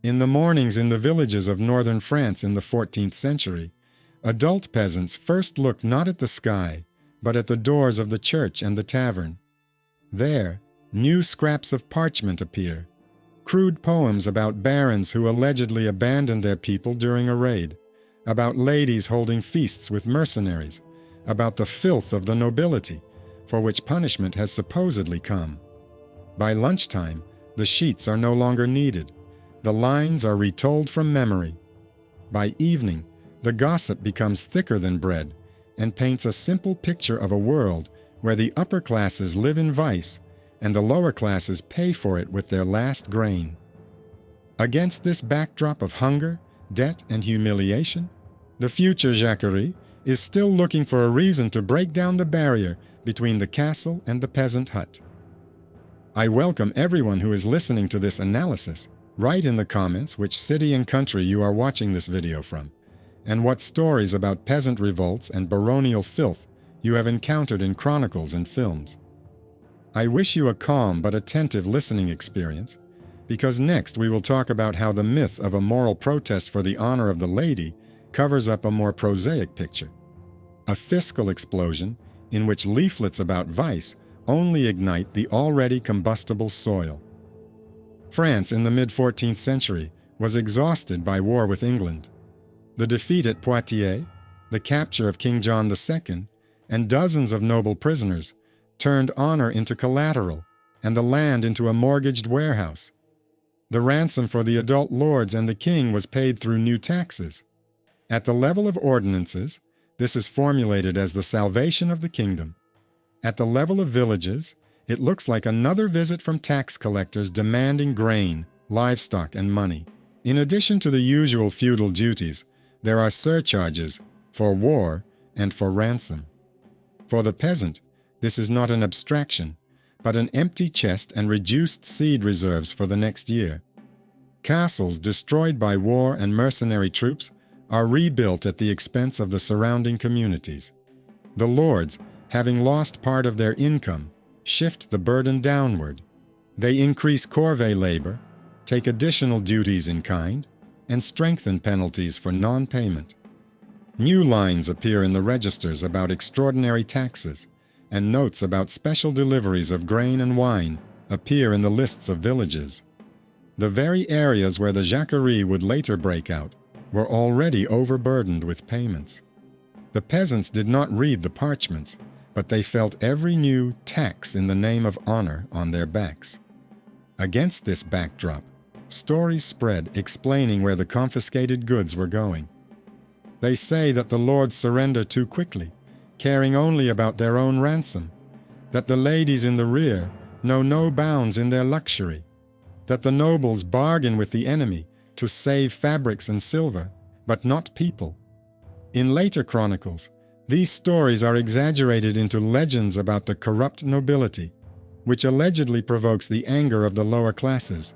In the mornings in the villages of northern France in the 14th century, adult peasants first looked not at the sky, but at the doors of the church and the tavern. There, new scraps of parchment appear, crude poems about barons who allegedly abandoned their people during a raid, about ladies holding feasts with mercenaries, about the filth of the nobility, for which punishment has supposedly come. By lunchtime, the sheets are no longer needed. The lines are retold from memory. By evening, the gossip becomes thicker than bread and paints a simple picture of a world where the upper classes live in vice and the lower classes pay for it with their last grain. Against this backdrop of hunger, debt, and humiliation, the future Jacqueries is still looking for a reason to break down the barrier between the castle and the peasant hut. I welcome everyone who is listening to this analysis. Write in the comments which city and country you are watching this video from, and what stories about peasant revolts and baronial filth you have encountered in chronicles and films. I wish you a calm but attentive listening experience, because next we will talk about how the myth of a moral protest for the honor of the lady covers up a more prosaic picture. A fiscal explosion in which leaflets about vice only ignite the already combustible soil. France in the mid-14th century was exhausted by war with England. The defeat at Poitiers, the capture of King John II, and dozens of noble prisoners turned honor into collateral and the land into a mortgaged warehouse. The ransom for the adult lords and the king was paid through new taxes. At the level of ordinances, this is formulated as the salvation of the kingdom. At the level of villages, it looks like another visit from tax collectors demanding grain, livestock, and money. In addition to the usual feudal duties, there are surcharges for war and for ransom. For the peasant, this is not an abstraction, but an empty chest and reduced seed reserves for the next year. Castles destroyed by war and mercenary troops are rebuilt at the expense of the surrounding communities. The lords, having lost part of their income, shift the burden downward. They increase corvée labor, take additional duties in kind, and strengthen penalties for non-payment. New lines appear in the registers about extraordinary taxes, and notes about special deliveries of grain and wine appear in the lists of villages. The very areas where the Jacqueries would later break out were already overburdened with payments. The peasants did not read the parchments, but they felt every new tax in the name of honor on their backs. Against this backdrop, stories spread explaining where the confiscated goods were going. They say that the lords surrender too quickly, caring only about their own ransom, that the ladies in the rear know no bounds in their luxury, that the nobles bargain with the enemy to save fabrics and silver, but not people. In later chronicles, these stories are exaggerated into legends about the corrupt nobility, which allegedly provokes the anger of the lower classes.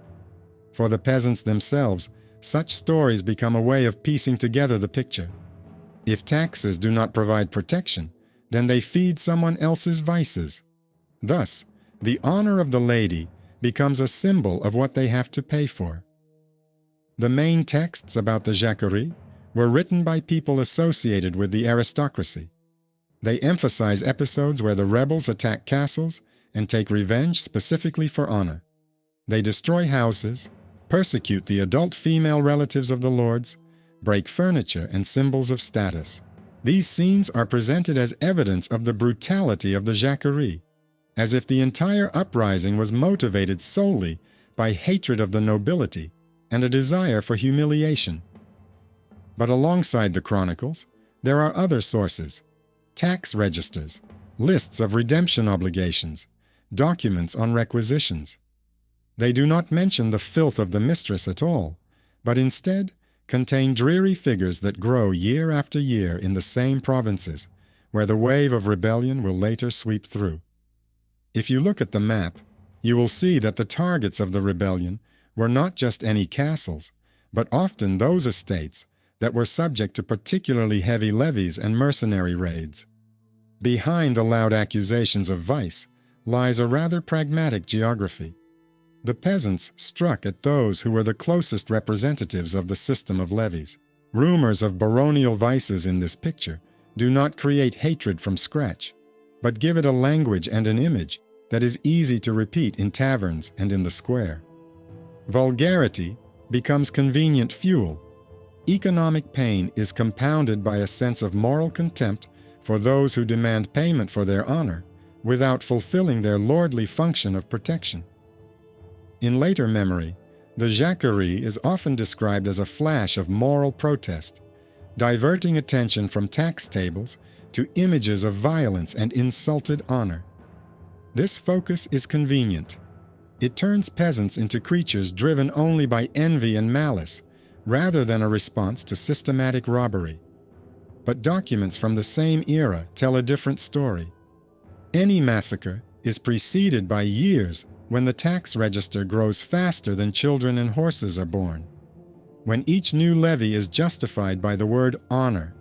For the peasants themselves, such stories become a way of piecing together the picture. If taxes do not provide protection, then they feed someone else's vices. Thus, the honor of the lady becomes a symbol of what they have to pay for. The main texts about the Jacqueries were written by people associated with the aristocracy. They emphasize episodes where the rebels attack castles and take revenge specifically for honor. They destroy houses, persecute the adult female relatives of the lords, break furniture and symbols of status. These scenes are presented as evidence of the brutality of the Jacqueries, as if the entire uprising was motivated solely by hatred of the nobility and a desire for humiliation. But alongside the chronicles, there are other sources: tax registers, lists of redemption obligations, documents on requisitions. They do not mention the filth of the mistress at all, but instead contain dreary figures that grow year after year in the same provinces, where the wave of rebellion will later sweep through. If you look at the map, you will see that the targets of the rebellion were not just any castles, but often those estates that were subject to particularly heavy levies and mercenary raids. Behind the loud accusations of vice lies a rather pragmatic geography. The peasants struck at those who were the closest representatives of the system of levies. Rumors of baronial vices in this picture do not create hatred from scratch, but give it a language and an image that is easy to repeat in taverns and in the square. Vulgarity becomes convenient fuel. Economic pain is compounded by a sense of moral contempt for those who demand payment for their honor without fulfilling their lordly function of protection. In later memory, the Jacqueries is often described as a flash of moral protest, diverting attention from tax tables to images of violence and insulted honor. This focus is convenient. It turns peasants into creatures driven only by envy and malice, rather than a response to systematic robbery. But documents from the same era tell a different story. Any massacre is preceded by years when the tax register grows faster than children and horses are born, when each new levy is justified by the word honor,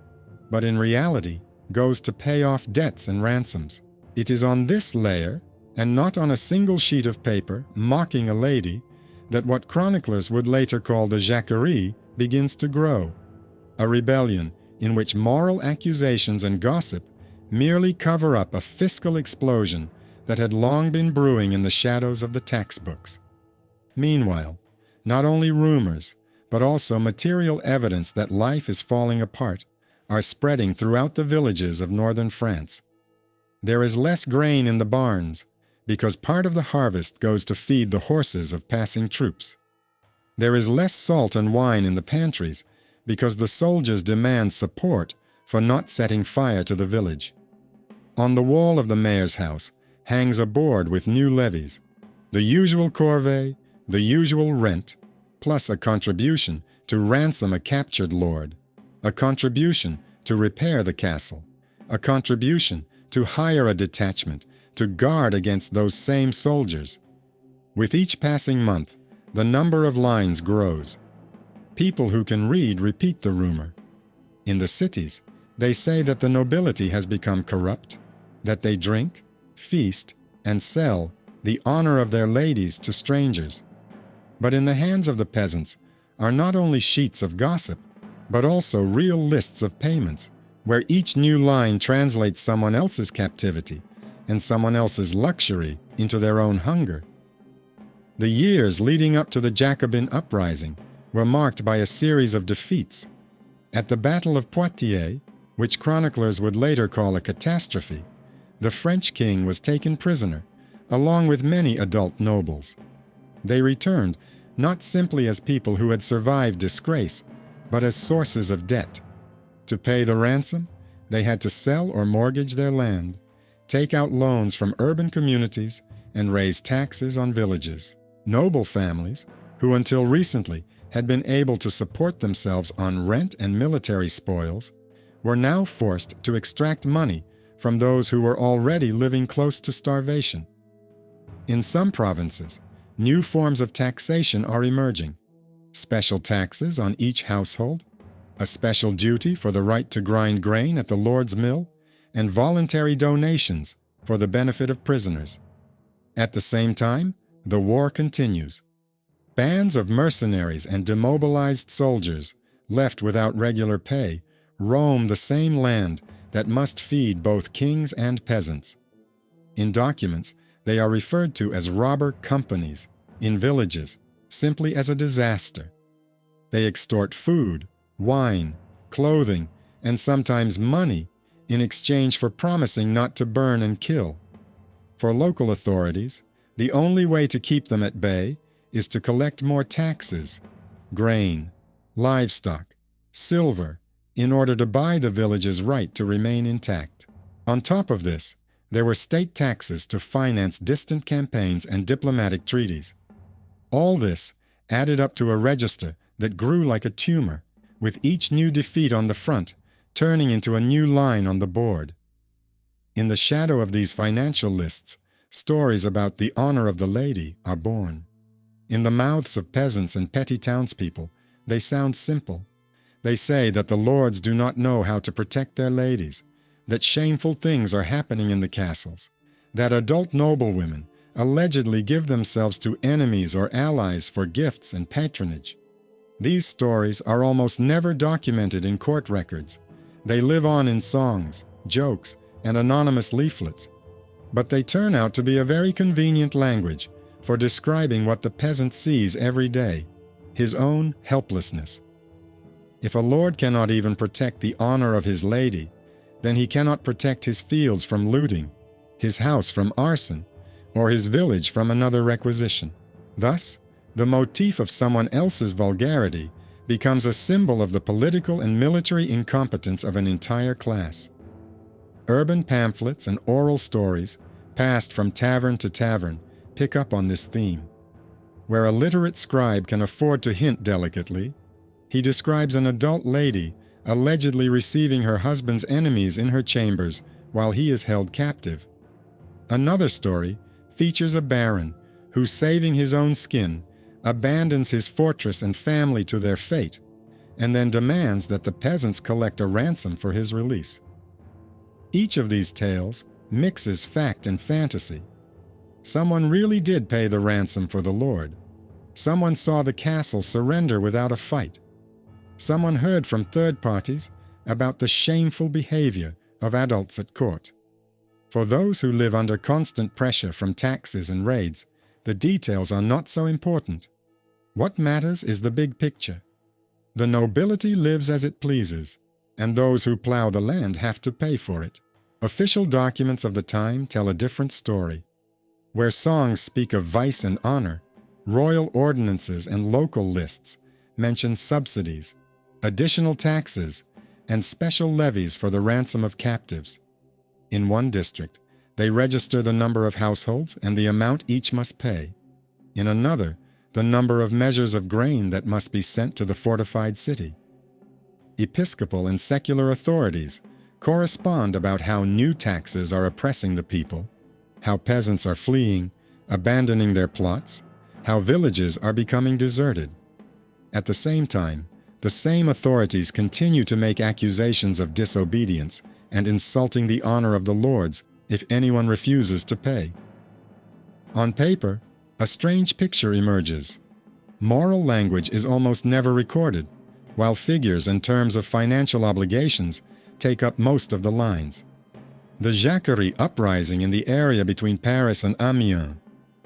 but in reality goes to pay off debts and ransoms. It is on this layer, and not on a single sheet of paper mocking a lady, that what chroniclers would later call the Jacqueries begins to grow, a rebellion in which moral accusations and gossip merely cover up a fiscal explosion that had long been brewing in the shadows of the tax books. Meanwhile, not only rumors, but also material evidence that life is falling apart are spreading throughout the villages of northern France. There is less grain in the barns, because part of the harvest goes to feed the horses of passing troops. There is less salt and wine in the pantries, because the soldiers demand support for not setting fire to the village. On the wall of the mayor's house hangs a board with new levies, the usual corvée, the usual rent, plus a contribution to ransom a captured lord, a contribution to repair the castle, a contribution to hire a detachment to guard against those same soldiers. With each passing month, the number of lines grows. People who can read repeat the rumor. In the cities, they say that the nobility has become corrupt, that they drink, feast, and sell the honor of their ladies to strangers. But in the hands of the peasants are not only sheets of gossip, but also real lists of payments, where each new line translates someone else's captivity and someone else's luxury into their own hunger. The years leading up to the Jacobin uprising were marked by a series of defeats. At the Battle of Poitiers, which chroniclers would later call a catastrophe, the French king was taken prisoner, along with many adult nobles. They returned not simply as people who had survived disgrace, but as sources of debt. To pay the ransom, they had to sell or mortgage their land, take out loans from urban communities, and raise taxes on villages. Noble families, who until recently had been able to support themselves on rent and military spoils, were now forced to extract money from those who were already living close to starvation. In some provinces, new forms of taxation are emerging: special taxes on each household, a special duty for the right to grind grain at the Lord's mill, and voluntary donations for the benefit of prisoners. At the same time, the war continues. Bands of mercenaries and demobilized soldiers, left without regular pay, roam the same land that must feed both kings and peasants. In documents, they are referred to as robber companies, in villages, simply as a disaster. They extort food, wine, clothing, and sometimes money in exchange for promising not to burn and kill. For local authorities, the only way to keep them at bay is to collect more taxes, grain, livestock, silver, in order to buy the village's right to remain intact. On top of this, there were state taxes to finance distant campaigns and diplomatic treaties. All this added up to a register that grew like a tumor, with each new defeat on the front turning into a new line on the board. In the shadow of these financial lists, stories about the honor of the lady are born. In the mouths of peasants and petty townspeople, they sound simple. They say that the lords do not know how to protect their ladies, that shameful things are happening in the castles, that adult noblewomen allegedly give themselves to enemies or allies for gifts and patronage. These stories are almost never documented in court records. They live on in songs, jokes, and anonymous leaflets. But they turn out to be a very convenient language for describing what the peasant sees every day, his own helplessness. If a lord cannot even protect the honor of his lady, then he cannot protect his fields from looting, his house from arson, or his village from another requisition. Thus, the motif of someone else's vulgarity becomes a symbol of the political and military incompetence of an entire class. Urban pamphlets and oral stories, passed from tavern to tavern, pick up on this theme. Where a literate scribe can afford to hint delicately, he describes an adult lady allegedly receiving her husband's enemies in her chambers while he is held captive. Another story features a baron who, saving his own skin, abandons his fortress and family to their fate, and then demands that the peasants collect a ransom for his release. Each of these tales mixes fact and fantasy. Someone really did pay the ransom for the lord. Someone saw the castle surrender without a fight. Someone heard from third parties about the shameful behavior of adults at court. For those who live under constant pressure from taxes and raids, the details are not so important. What matters is the big picture. The nobility lives as it pleases, and those who plow the land have to pay for it. Official documents of the time tell a different story. Where songs speak of vice and honor, royal ordinances and local lists mention subsidies, additional taxes, and special levies for the ransom of captives. In one district, they register the number of households and the amount each must pay. In another, the number of measures of grain that must be sent to the fortified city. Episcopal and secular authorities correspond about how new taxes are oppressing the people, how peasants are fleeing, abandoning their plots, how villages are becoming deserted. At the same time, the same authorities continue to make accusations of disobedience and insulting the honor of the lords if anyone refuses to pay. On paper, a strange picture emerges. Moral language is almost never recorded, while figures and terms of financial obligations take up most of the lines. The Jacqueries uprising in the area between Paris and Amiens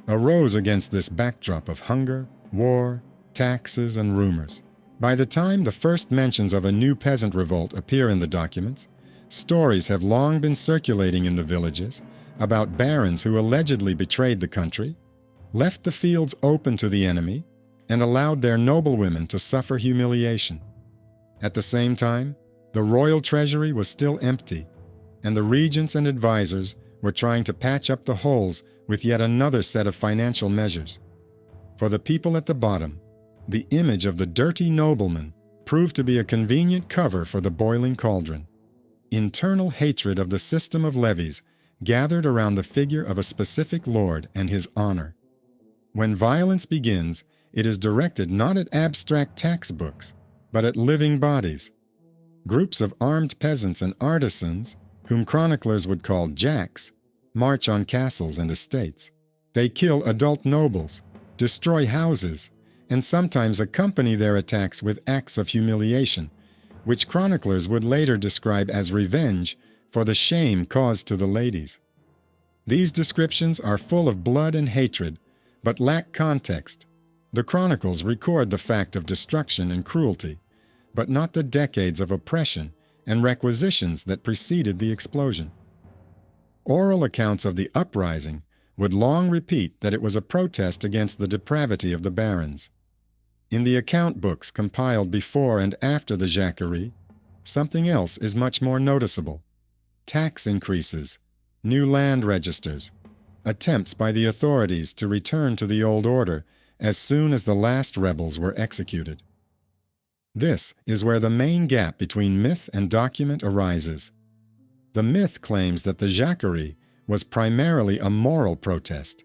arose against this backdrop of hunger, war, taxes, and rumors. By the time the first mentions of a new peasant revolt appear in the documents, stories have long been circulating in the villages about barons who allegedly betrayed the country, left the fields open to the enemy, and allowed their noblewomen to suffer humiliation. At the same time, the royal treasury was still empty, and the regents and advisors were trying to patch up the holes with yet another set of financial measures. For the people at the bottom, the image of the dirty nobleman proved to be a convenient cover for the boiling cauldron. Internal hatred of the system of levies gathered around the figure of a specific lord and his honor. When violence begins, it is directed not at abstract tax books, but at living bodies. Groups of armed peasants and artisans, whom chroniclers would call jacks, march on castles and estates. They kill adult nobles, destroy houses, and sometimes accompany their attacks with acts of humiliation, which chroniclers would later describe as revenge for the shame caused to the ladies. These descriptions are full of blood and hatred, but lack context. The chronicles record the fact of destruction and cruelty, but not the decades of oppression and requisitions that preceded the explosion. Oral accounts of the uprising would long repeat that it was a protest against the depravity of the barons. In the account books compiled before and after the Jacqueries, something else is much more noticeable: tax increases, new land registers, attempts by the authorities to return to the old order as soon as the last rebels were executed. This is where the main gap between myth and document arises. The myth claims that the Jacqueries was primarily a moral protest,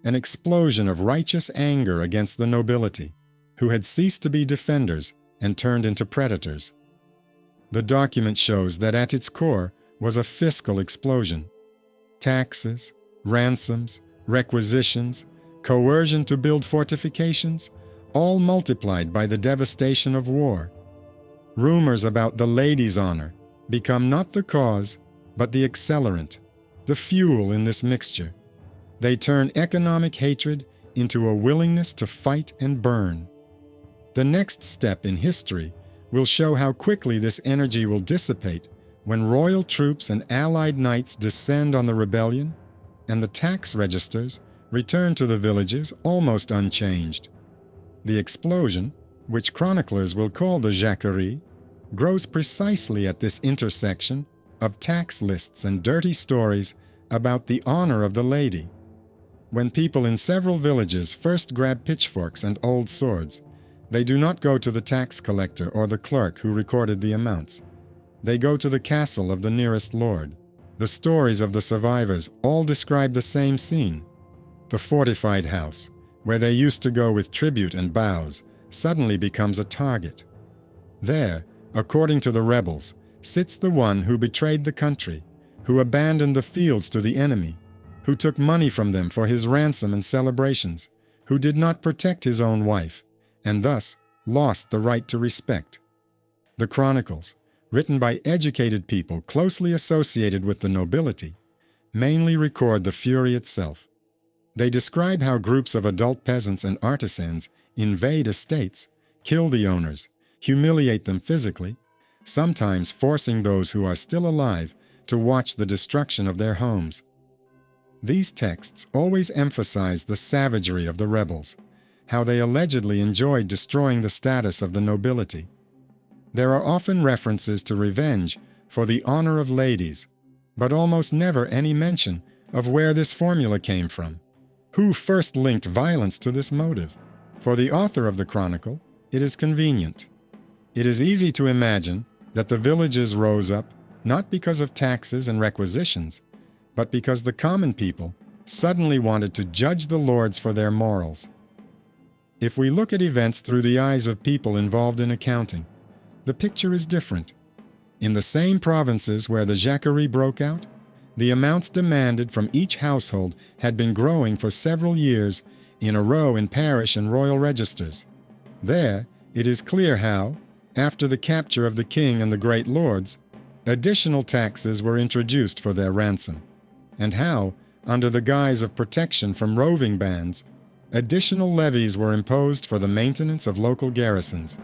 an explosion of righteous anger against the nobility, who had ceased to be defenders and turned into predators. The document shows that at its core was a fiscal explosion. Taxes, ransoms, requisitions, coercion to build fortifications, all multiplied by the devastation of war. Rumors about the lady's honor become not the cause, but the accelerant, the fuel in this mixture. They turn economic hatred into a willingness to fight and burn. The next step in history will show how quickly this energy will dissipate when royal troops and allied knights descend on the rebellion, and the tax registers return to the villages almost unchanged. The explosion, which chroniclers will call the Jacqueries, grows precisely at this intersection of tax lists and dirty stories about the honor of the lady. When people in several villages first grab pitchforks and old swords, they do not go to the tax collector or the clerk who recorded the amounts. They go to the castle of the nearest lord. The stories of the survivors all describe the same scene. The fortified house, where they used to go with tribute and bows, suddenly becomes a target. There, according to the rebels, sits the one who betrayed the country, who abandoned the fields to the enemy, who took money from them for his ransom and celebrations, who did not protect his own wife, and thus lost the right to respect. The chronicles, written by educated people closely associated with the nobility, mainly record the fury itself. They describe how groups of adult peasants and artisans invade estates, kill the owners, humiliate them physically, sometimes forcing those who are still alive to watch the destruction of their homes. These texts always emphasize the savagery of the rebels, how they allegedly enjoyed destroying the status of the nobility. There are often references to revenge for the honor of ladies, but almost never any mention of where this formula came from. Who first linked violence to this motive? For the author of the chronicle, it is convenient. It is easy to imagine that the villages rose up not because of taxes and requisitions, but because the common people suddenly wanted to judge the lords for their morals. If we look at events through the eyes of people involved in accounting, the picture is different. In the same provinces where the Jacqueries broke out, the amounts demanded from each household had been growing for several years in a row in parish and royal registers. There, it is clear how, after the capture of the king and the great lords, additional taxes were introduced for their ransom, and how, under the guise of protection from roving bands, additional levies were imposed for the maintenance of local garrisons.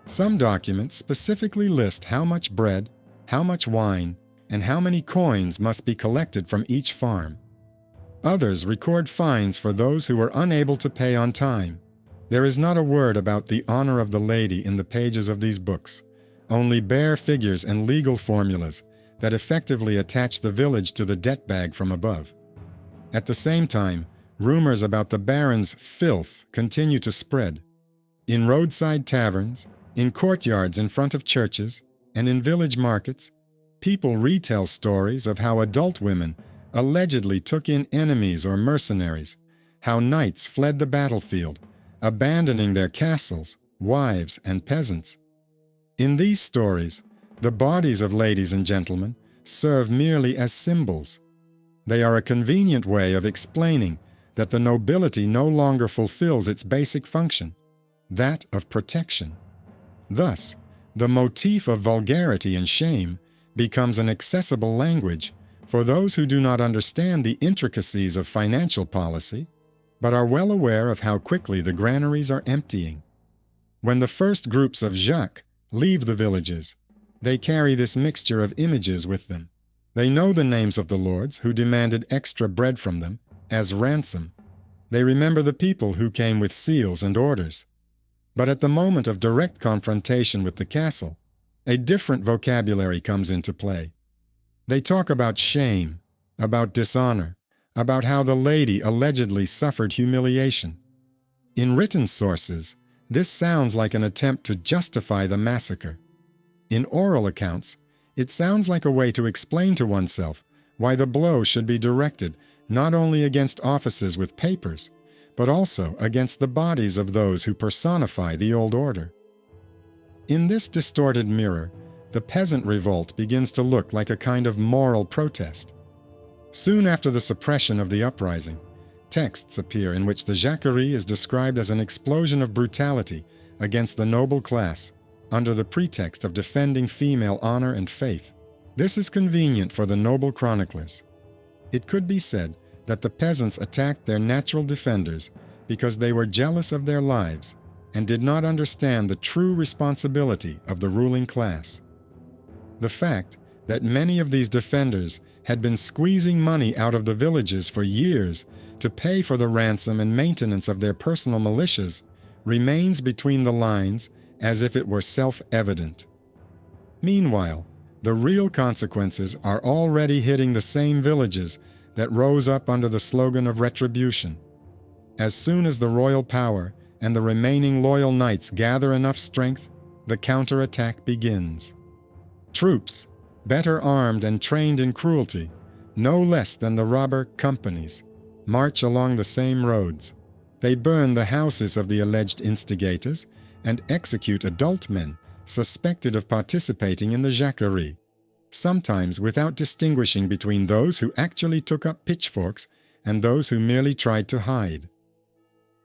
Some documents specifically list how much bread, how much wine, and how many coins must be collected from each farm. Others record fines for those who were unable to pay on time. There is not a word about the honor of the lady in the pages of these books, only bare figures and legal formulas that effectively attach the village to the debt bag from above. At the same time, rumors about the baron's filth continue to spread. In roadside taverns, in courtyards in front of churches, and in village markets, people retell stories of how adult women allegedly took in enemies or mercenaries, how knights fled the battlefield, abandoning their castles, wives, and peasants. In these stories, the bodies of ladies and gentlemen serve merely as symbols. They are a convenient way of explaining that the nobility no longer fulfills its basic function, that of protection. Thus, the motif of vulgarity and shame becomes an accessible language for those who do not understand the intricacies of financial policy, but are well aware of how quickly the granaries are emptying. When the first groups of Jacques leave the villages, they carry this mixture of images with them. They know the names of the lords who demanded extra bread from them as ransom. They remember the people who came with seals and orders. But at the moment of direct confrontation with the castle, a different vocabulary comes into play. They talk about shame, about dishonor, about how the lady allegedly suffered humiliation. In written sources, this sounds like an attempt to justify the massacre. In oral accounts, it sounds like a way to explain to oneself why the blow should be directed not only against offices with papers, but also against the bodies of those who personify the old order. In this distorted mirror, the peasant revolt begins to look like a kind of moral protest. Soon after the suppression of the uprising, Texts appear in which the Jacqueries is described as an explosion of brutality against the noble class, under the pretext of defending female honor and faith. This is convenient for the noble chroniclers. It could be said that the peasants attacked their natural defenders because they were jealous of their lives and did not understand the true responsibility of the ruling class. The fact that many of these defenders had been squeezing money out of the villages for years to pay for the ransom and maintenance of their personal militias remains between the lines as if it were self-evident. Meanwhile, the real consequences are already hitting the same villages that rose up under the slogan of retribution. As soon as the royal power and the remaining loyal knights gather enough strength, the counterattack begins. Troops, better armed and trained in cruelty, no less than the robber companies, march along the same roads. They burn the houses of the alleged instigators and execute adult men suspected of participating in the Jacqueries, sometimes without distinguishing between those who actually took up pitchforks and those who merely tried to hide.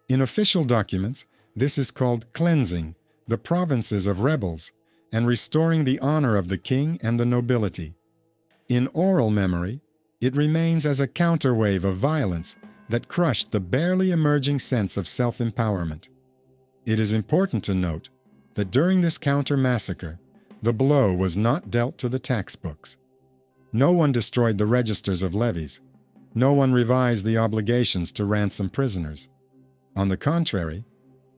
In official documents, this is called cleansing the provinces of rebels and restoring the honor of the king and the nobility. In oral memory, it remains as a counterwave of violence that crushed the barely emerging sense of self-empowerment. It is important to note that during this counter-massacre, the blow was not dealt to the tax books. No one destroyed the registers of levies. No one revised the obligations to ransom prisoners. On the contrary,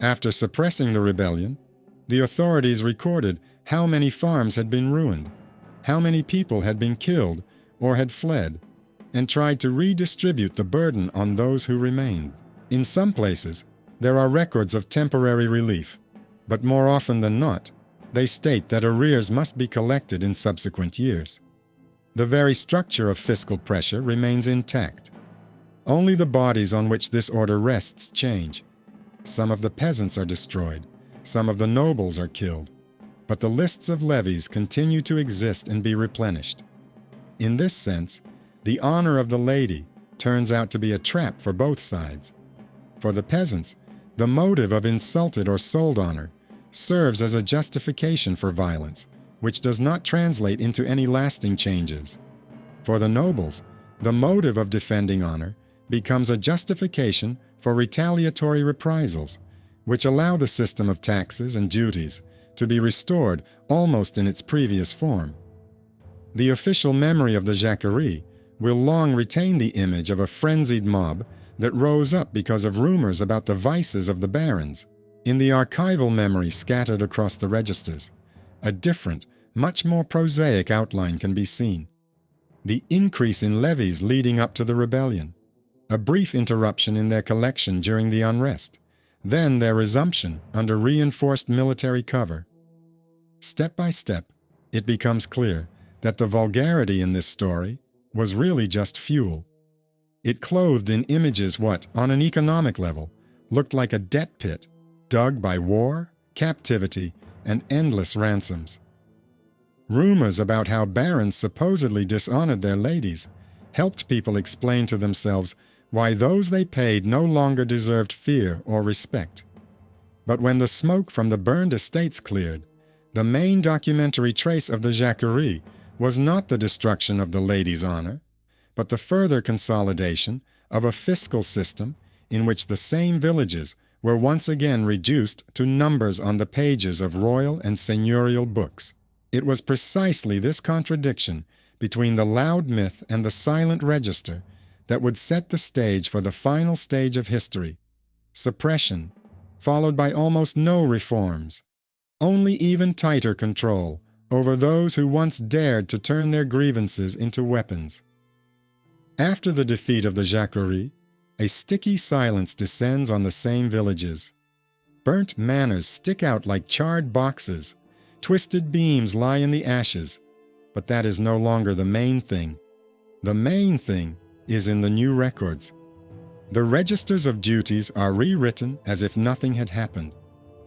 after suppressing the rebellion, the authorities recorded how many farms had been ruined, how many people had been killed or had fled, and tried to redistribute the burden on those who remained. In some places, there are records of temporary relief, but more often than not, they state that arrears must be collected in subsequent years. The very structure of fiscal pressure remains intact. Only the bodies on which this order rests change. Some of the peasants are destroyed, some of the nobles are killed, but the lists of levies continue to exist and be replenished. In this sense, the honor of the lady turns out to be a trap for both sides. For the peasants, the motive of insulted or sold honor serves as a justification for violence, which does not translate into any lasting changes. For the nobles, the motive of defending honor becomes a justification for retaliatory reprisals, which allow the system of taxes and duties to be restored almost in its previous form. The official memory of the Jacqueries will long retain the image of a frenzied mob that rose up because of rumors about the vices of the barons. In the archival memory scattered across the registers, a different, much more prosaic outline can be seen. The increase in levies leading up to the rebellion, a brief interruption in their collection during the unrest, then their resumption under reinforced military cover. Step by step, it becomes clear that the vulgarity in this story was really just fuel. It clothed in images what, on an economic level, looked like a debt pit dug by war, captivity, and endless ransoms. Rumors about how barons supposedly dishonored their ladies helped people explain to themselves why those they paid no longer deserved fear or respect. But when the smoke from the burned estates cleared, the main documentary trace of the Jacqueries was not the destruction of the ladies' honor, but the further consolidation of a fiscal system in which the same villages were once again reduced to numbers on the pages of royal and seigneurial books. It was precisely this contradiction between the loud myth and the silent register that would set the stage for the final stage of history: suppression, followed by almost no reforms, only even tighter control over those who once dared to turn their grievances into weapons. After the defeat of the Jacqueries, a sticky silence descends on the same villages. Burnt manors stick out like charred boxes, twisted beams lie in the ashes, but that is no longer the main thing. The main thing is in the new records. The registers of duties are rewritten as if nothing had happened.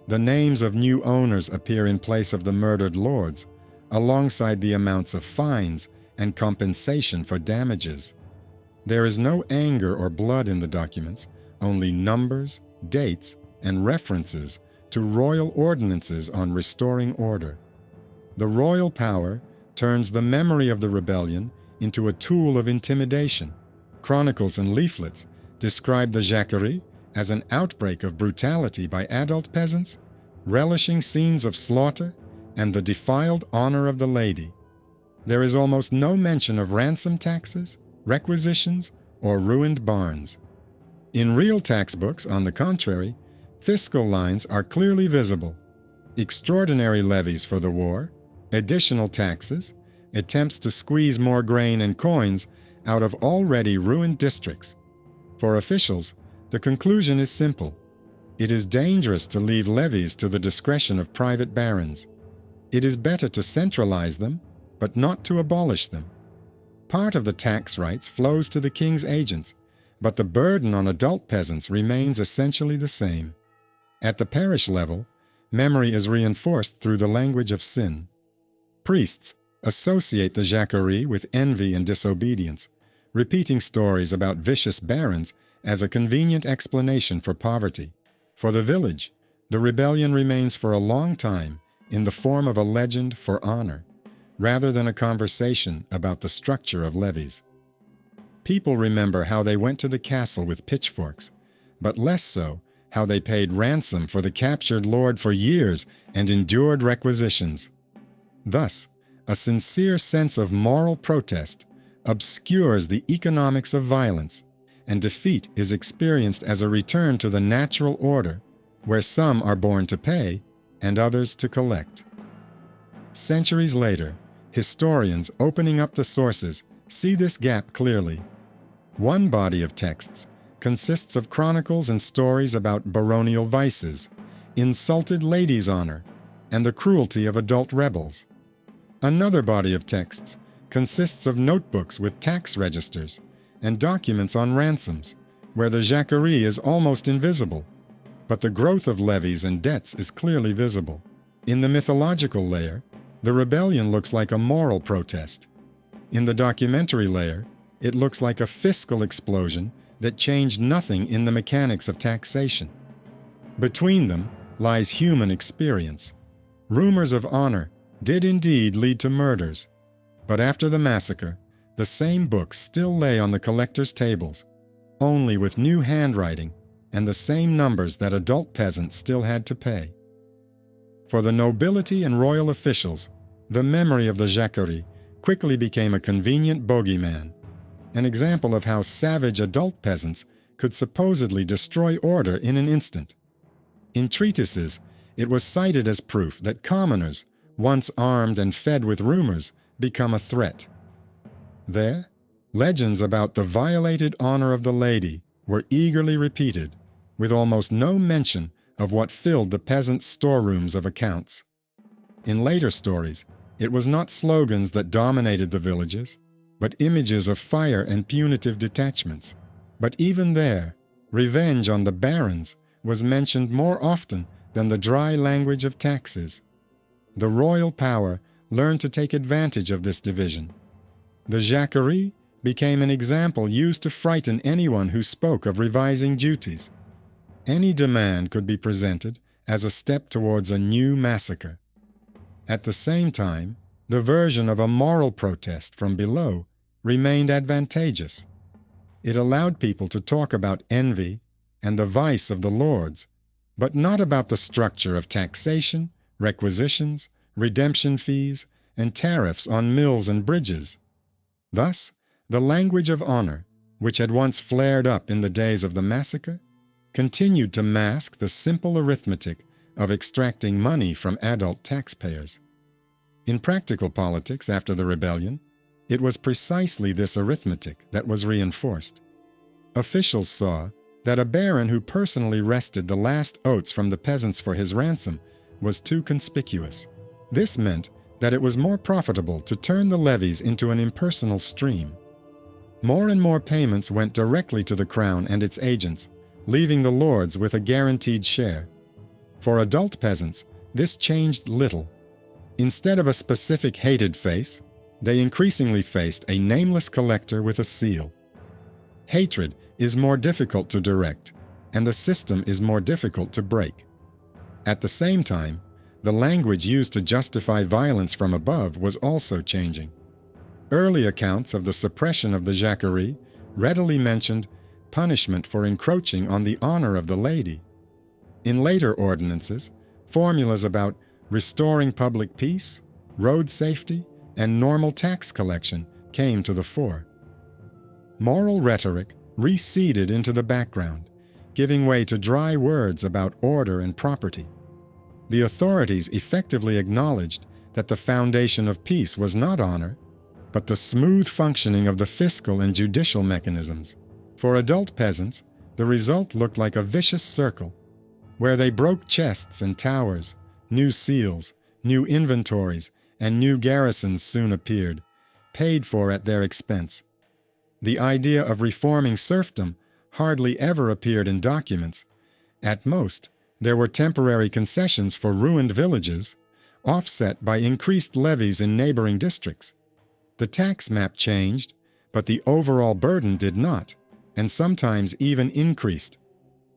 The names of new owners appear in place of the murdered lords, alongside the amounts of fines and compensation for damages. There is no anger or blood in the documents, only numbers, dates, and references to royal ordinances on restoring order. The royal power turns the memory of the rebellion into a tool of intimidation. Chronicles and leaflets describe the Jacqueries as an outbreak of brutality by adult peasants, relishing scenes of slaughter and the defiled honor of the lady. There is almost no mention of ransom taxes, requisitions, or ruined barns. In real tax books, on the contrary, fiscal lines are clearly visible. Extraordinary levies for the war, additional taxes, attempts to squeeze more grain and coins out of already ruined districts. For officials, the conclusion is simple. It is dangerous to leave levies to the discretion of private barons. It is better to centralize them, but not to abolish them. Part of the tax rights flows to the king's agents, but the burden on adult peasants remains essentially the same. At the parish level, memory is reinforced through the language of sin. Priests associate the Jacqueries with envy and disobedience, repeating stories about vicious barons as a convenient explanation for poverty. For the village, the rebellion remains for a long time in the form of a legend for honor, rather than a conversation about the structure of levies. People remember how they went to the castle with pitchforks, but less so how they paid ransom for the captured lord for years and endured requisitions. Thus, a sincere sense of moral protest obscures the economics of violence, and defeat is experienced as a return to the natural order, where some are born to pay and others to collect. Centuries later, historians opening up the sources see this gap clearly. One body of texts consists of chronicles and stories about baronial vices, insulted ladies' honor, and the cruelty of adult rebels. Another body of texts consists of notebooks with tax registers and documents on ransoms, where the Jacqueries is almost invisible, but the growth of levies and debts is clearly visible. In the mythological layer, the rebellion looks like a moral protest. In the documentary layer, it looks like a fiscal explosion that changed nothing in the mechanics of taxation. Between them lies human experience. Rumors of honor did indeed lead to murders, but after the massacre, the same books still lay on the collectors' tables, only with new handwriting and the same numbers that adult peasants still had to pay. For the nobility and royal officials, the memory of the Jacqueries quickly became a convenient bogeyman, an example of how savage adult peasants could supposedly destroy order in an instant. In treatises, it was cited as proof that commoners, once armed and fed with rumors, become a threat. There, legends about the violated honor of the lady were eagerly repeated, with almost no mention of what filled the peasants' storerooms of accounts. In later stories, it was not slogans that dominated the villages, but images of fire and punitive detachments. But even there, revenge on the barons was mentioned more often than the dry language of taxes. The royal power learned to take advantage of this division. The Jacqueries became an example used to frighten anyone who spoke of revising duties. Any demand could be presented as a step towards a new massacre. At the same time, the version of a moral protest from below remained advantageous. It allowed people to talk about envy and the vice of the lords, but not about the structure of taxation, requisitions, redemption fees, and tariffs on mills and bridges. Thus, the language of honor, which had once flared up in the days of the massacre, continued to mask the simple arithmetic of extracting money from adult taxpayers. In practical politics after the rebellion, it was precisely this arithmetic that was reinforced. Officials saw that a baron who personally wrested the last oats from the peasants for his ransom was too conspicuous. This meant that it was more profitable to turn the levies into an impersonal stream. More and more payments went directly to the crown and its agents, leaving the lords with a guaranteed share. For adult peasants, this changed little. Instead of a specific hated face, they increasingly faced a nameless collector with a seal. Hatred is more difficult to direct, and the system is more difficult to break. At the same time, the language used to justify violence from above was also changing. Early accounts of the suppression of the Jacqueries readily mentioned punishment for encroaching on the honor of the lady. In later ordinances, formulas about restoring public peace, road safety, and normal tax collection came to the fore. Moral rhetoric receded into the background, giving way to dry words about order and property. The authorities effectively acknowledged that the foundation of peace was not honor, but the smooth functioning of the fiscal and judicial mechanisms. For adult peasants, the result looked like a vicious circle, where they broke chests and towers, new seals, new inventories, and new garrisons soon appeared, paid for at their expense. The idea of reforming serfdom hardly ever appeared in documents. At most, there were temporary concessions for ruined villages, offset by increased levies in neighboring districts. The tax map changed, but the overall burden did not, and sometimes even increased.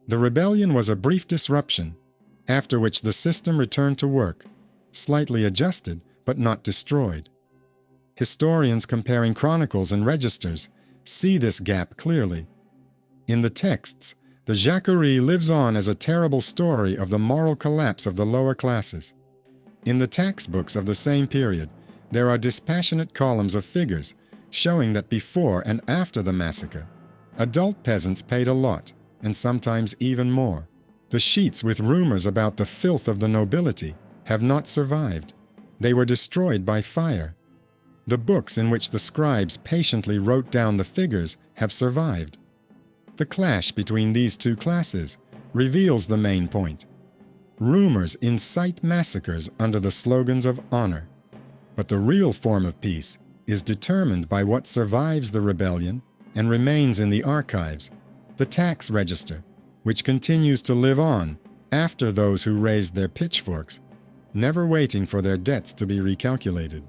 The rebellion was a brief disruption, after which the system returned to work, slightly adjusted but not destroyed. Historians comparing chronicles and registers see this gap clearly. In the texts, the Jacqueries lives on as a terrible story of the moral collapse of the lower classes. In the tax books of the same period, there are dispassionate columns of figures showing that before and after the massacre, adult peasants paid a lot, and sometimes even more. The sheets with rumors about the filth of the nobility have not survived. They were destroyed by fire. The books in which the scribes patiently wrote down the figures have survived. The clash between these two classes reveals the main point. Rumors incite massacres under the slogans of honor, but the real form of peace is determined by what survives the rebellion and remains in the archives, the tax register, which continues to live on after those who raised their pitchforks, never waiting for their debts to be recalculated.